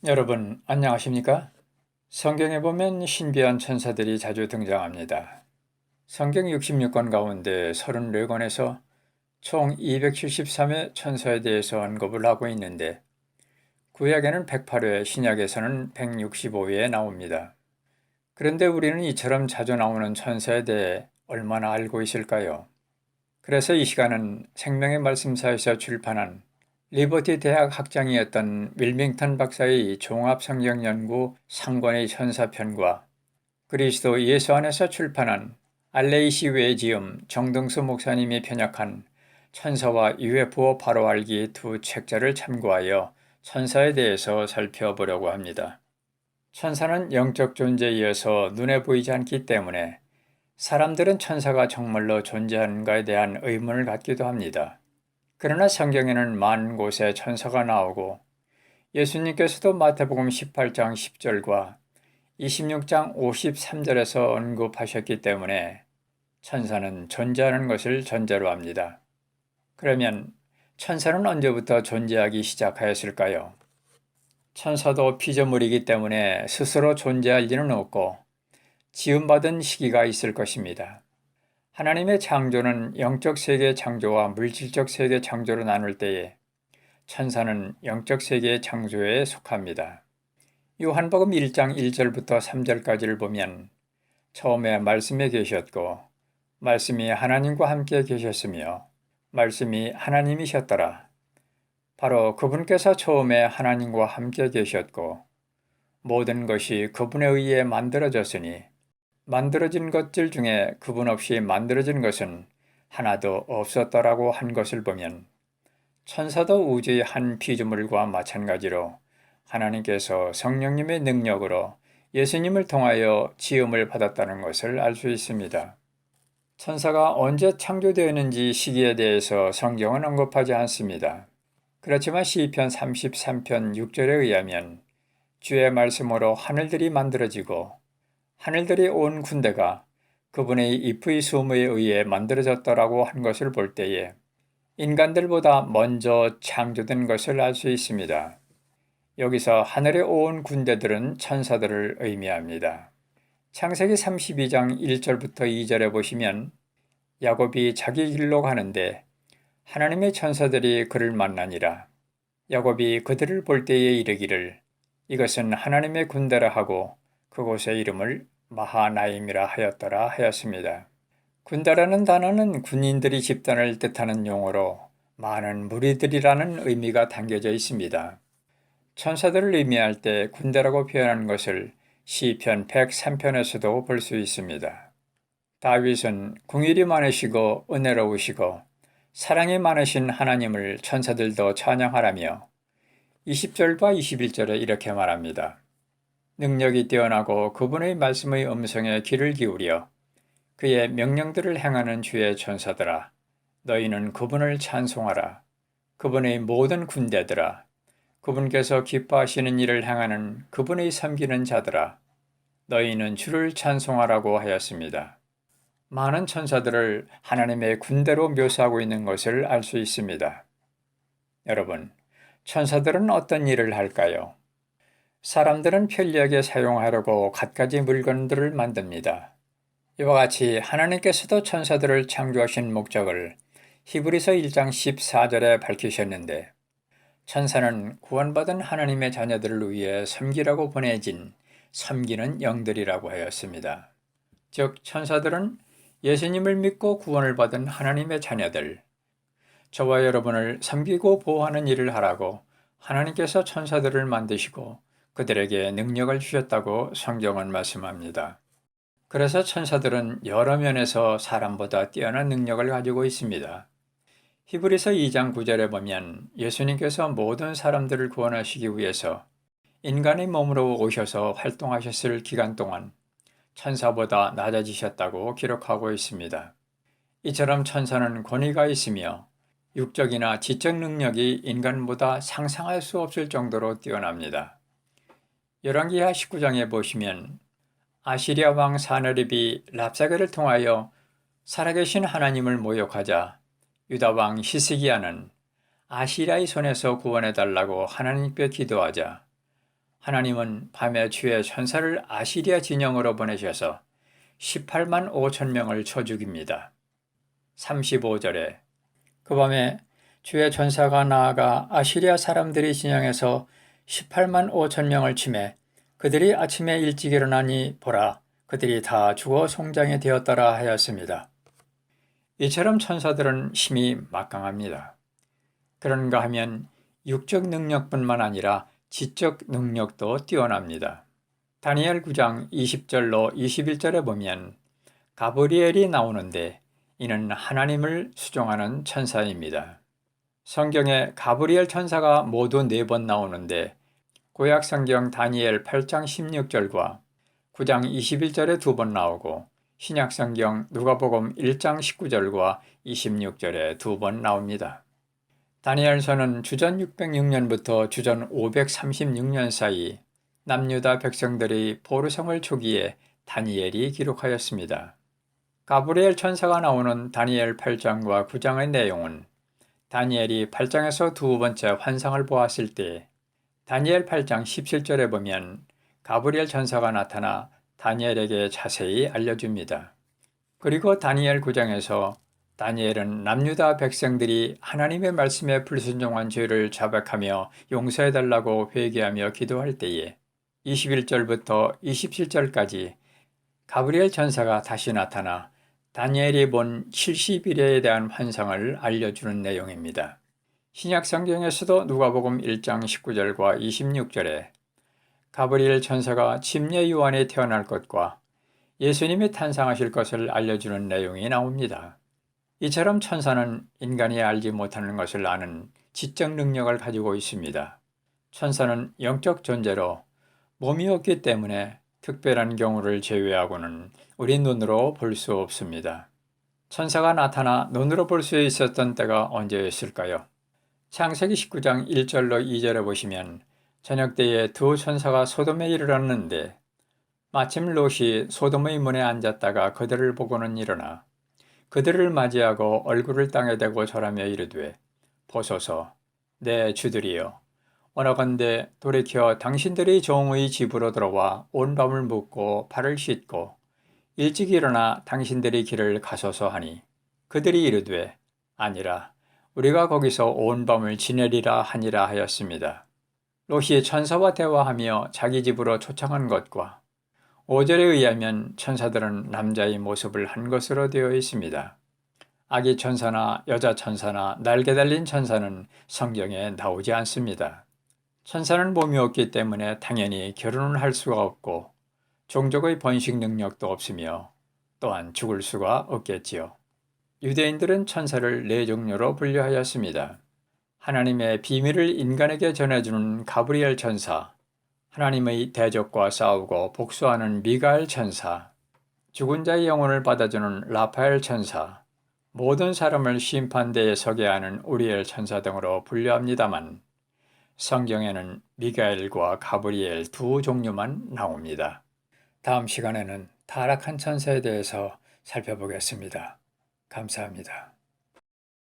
여러분, 안녕하십니까? 성경에 보면 신비한 천사들이 자주 등장합니다. 성경 66권 가운데 34권에서 총 273의 천사에 대해서 언급을 하고 있는데, 구약에는 108회, 신약에서는 165회에 나옵니다. 그런데 우리는 이처럼 자주 나오는 천사에 대해 얼마나 알고 있을까요? 그래서 이 시간은 생명의 말씀사에서 출판한 리버티 대학 학장이었던 윌밍턴 박사의 종합성경연구 상권의 천사편과 그리스도 예수 안에서 출판한 알레이시 웨지움 정등수 목사님이 편역한 천사와 UFO 바로 알기 두 책자를 참고하여 천사에 대해서 살펴보려고 합니다. 천사는 영적 존재이어서 눈에 보이지 않기 때문에 사람들은 천사가 정말로 존재하는가에 대한 의문을 갖기도 합니다. 그러나 성경에는 많은 곳에 천사가 나오고 예수님께서도 마태복음 18장 10절과 26장 53절에서 언급하셨기 때문에 천사는 존재하는 것을 전제로 합니다. 그러면 천사는 언제부터 존재하기 시작하였을까요? 천사도 피조물이기 때문에 스스로 존재할 리는 없고 지음받은 시기가 있을 것입니다. 하나님의 창조는 영적 세계 창조와 물질적 세계 창조로 나눌 때에 천사는 영적 세계의 창조에 속합니다. 요한복음 1장 1절부터 3절까지를 보면 처음에 말씀에 계셨고 말씀이 하나님과 함께 계셨으며 말씀이 하나님이셨더라. 바로 그분께서 처음에 하나님과 함께 계셨고 모든 것이 그분에 의해 만들어졌으니 만들어진 것들 중에 그분 없이 만들어진 것은 하나도 없었더라고 한 것을 보면 천사도 우주의 한 피조물과 마찬가지로 하나님께서 성령님의 능력으로 예수님을 통하여 지음을 받았다는 것을 알 수 있습니다. 천사가 언제 창조되었는지 시기에 대해서 성경은 언급하지 않습니다. 그렇지만 시편 33편 6절에 의하면 주의 말씀으로 하늘들이 만들어지고 하늘들이 온 군대가 그분의 입의 수음에 의해 만들어졌더라고 한 것을 볼 때에 인간들보다 먼저 창조된 것을 알 수 있습니다. 여기서 하늘에 온 군대들은 천사들을 의미합니다. 창세기 32장 1절부터 2절에 보시면 야곱이 자기 길로 가는데 하나님의 천사들이 그를 만나니라. 야곱이 그들을 볼 때에 이르기를 이것은 하나님의 군대라 하고 그곳의 이름을 마하나임이라 하였더라 하였습니다. 군대라는 단어는 군인들이 집단을 뜻하는 용어로 많은 무리들이라는 의미가 담겨져 있습니다. 천사들을 의미할 때 군대라고 표현하는 것을 시편 103편에서도 볼 수 있습니다. 다윗은 궁일이 많으시고 은혜로우시고 사랑이 많으신 하나님을 천사들도 찬양하라며 20절과 21절에 이렇게 말합니다. 능력이 뛰어나고 그분의 말씀의 음성에 귀를 기울여 그의 명령들을 행하는 주의 천사들아, 너희는 그분을 찬송하라. 그분의 모든 군대들아, 그분께서 기뻐하시는 일을 행하는 그분의 섬기는 자들아, 너희는 주를 찬송하라고 하였습니다. 많은 천사들을 하나님의 군대로 묘사하고 있는 것을 알 수 있습니다. 여러분, 천사들은 어떤 일을 할까요? 사람들은 편리하게 사용하려고 갖가지 물건들을 만듭니다. 이와 같이 하나님께서도 천사들을 창조하신 목적을 히브리서 1장 14절에 밝히셨는데 천사는 구원받은 하나님의 자녀들을 위해 섬기라고 보내진 섬기는 영들이라고 하였습니다. 즉 천사들은 예수님을 믿고 구원을 받은 하나님의 자녀들, 저와 여러분을 섬기고 보호하는 일을 하라고 하나님께서 천사들을 만드시고 그들에게 능력을 주셨다고 성경은 말씀합니다. 그래서 천사들은 여러 면에서 사람보다 뛰어난 능력을 가지고 있습니다. 히브리서 2장 9절에 보면 예수님께서 모든 사람들을 구원하시기 위해서 인간의 몸으로 오셔서 활동하셨을 기간 동안 천사보다 낮아지셨다고 기록하고 있습니다. 이처럼 천사는 권위가 있으며 육적이나 지적 능력이 인간보다 상상할 수 없을 정도로 뛰어납니다. 열왕기하 19장에 보시면 아시리아 왕 사느립이 랍사게를 통하여 살아계신 하나님을 모욕하자 유다 왕 히스기야는 아시리아의 손에서 구원해달라고 하나님께 기도하자 하나님은 밤에 주의 천사를 아시리아 진영으로 보내셔서 18만 5천 명을 쳐 죽입니다. 35절에 그 밤에 주의 천사가 나아가 아시리아 사람들이 진영에서 18만 5천 명을 치매 그들이 아침에 일찍 일어나니 보라 그들이 다 죽어 송장이 되었더라 하였습니다. 이처럼 천사들은 힘이 막강합니다. 그런가 하면 육적 능력뿐만 아니라 지적 능력도 뛰어납니다. 다니엘 9장 20절로 21절에 보면 가브리엘이 나오는데 이는 하나님을 수종하는 천사입니다. 성경에 가브리엘 천사가 모두 4번 나오는데 구약 성경 다니엘 8장 16절과 9장 21절에 2번 나오고 신약 성경 누가복음 1장 19절과 26절에 2번 나옵니다. 다니엘서는 주전 606년부터 주전 536년 사이 남유다 백성들의 포로생활 초기에 다니엘이 기록하였습니다. 가브리엘 천사가 나오는 다니엘 8장과 9장의 내용은 다니엘이 8장에서 두 번째 환상을 보았을 때 다니엘 8장 17절에 보면 가브리엘 천사가 나타나 다니엘에게 자세히 알려줍니다. 그리고 다니엘 9장에서 다니엘은 남유다 백성들이 하나님의 말씀에 불순종한 죄를 자백하며 용서해달라고 회개하며 기도할 때에 21절부터 27절까지 가브리엘 천사가 다시 나타나 다니엘이 본 70일에 대한 환상을 알려주는 내용입니다. 신약 성경에서도 누가복음 1장 19절과 26절에 가브리엘 천사가 침례 요한이 태어날 것과 예수님이 탄생하실 것을 알려주는 내용이 나옵니다. 이처럼 천사는 인간이 알지 못하는 것을 아는 지적 능력을 가지고 있습니다. 천사는 영적 존재로 몸이 없기 때문에 특별한 경우를 제외하고는 우리 눈으로 볼 수 없습니다. 천사가 나타나 눈으로 볼 수 있었던 때가 언제였을까요? 창세기 19장 1절로 2절에 보시면 저녁 때에 두 천사가 소돔에 이르렀는데 마침 롯이 소돔의 문에 앉았다가 그들을 보고는 일어나 그들을 맞이하고 얼굴을 땅에 대고 절하며 이르되 보소서 내 주들이여 원하건대 돌이켜 당신들의 종의 집으로 들어와 온 밤을 묵고 발을 씻고 일찍 일어나 당신들의 길을 가소서 하니 그들이 이르되 아니라 우리가 거기서 온 밤을 지내리라 하니라 하였습니다. 롯이 천사와 대화하며 자기 집으로 초청한 것과 5절에 의하면 천사들은 남자의 모습을 한 것으로 되어 있습니다. 아기 천사나 여자 천사나 날개 달린 천사는 성경에 나오지 않습니다. 천사는 몸이 없기 때문에 당연히 결혼을 할 수가 없고 종족의 번식 능력도 없으며 또한 죽을 수가 없겠지요. 유대인들은 천사를 4종류로 분류하였습니다. 하나님의 비밀을 인간에게 전해주는 가브리엘 천사, 하나님의 대적과 싸우고 복수하는 미가엘 천사, 죽은 자의 영혼을 받아주는 라파엘 천사, 모든 사람을 심판대에 서게 하는 우리엘 천사 등으로 분류합니다만 성경에는 미가엘과 가브리엘 두 종류만 나옵니다. 다음 시간에는 타락한 천사에 대해서 살펴보겠습니다. 감사합니다.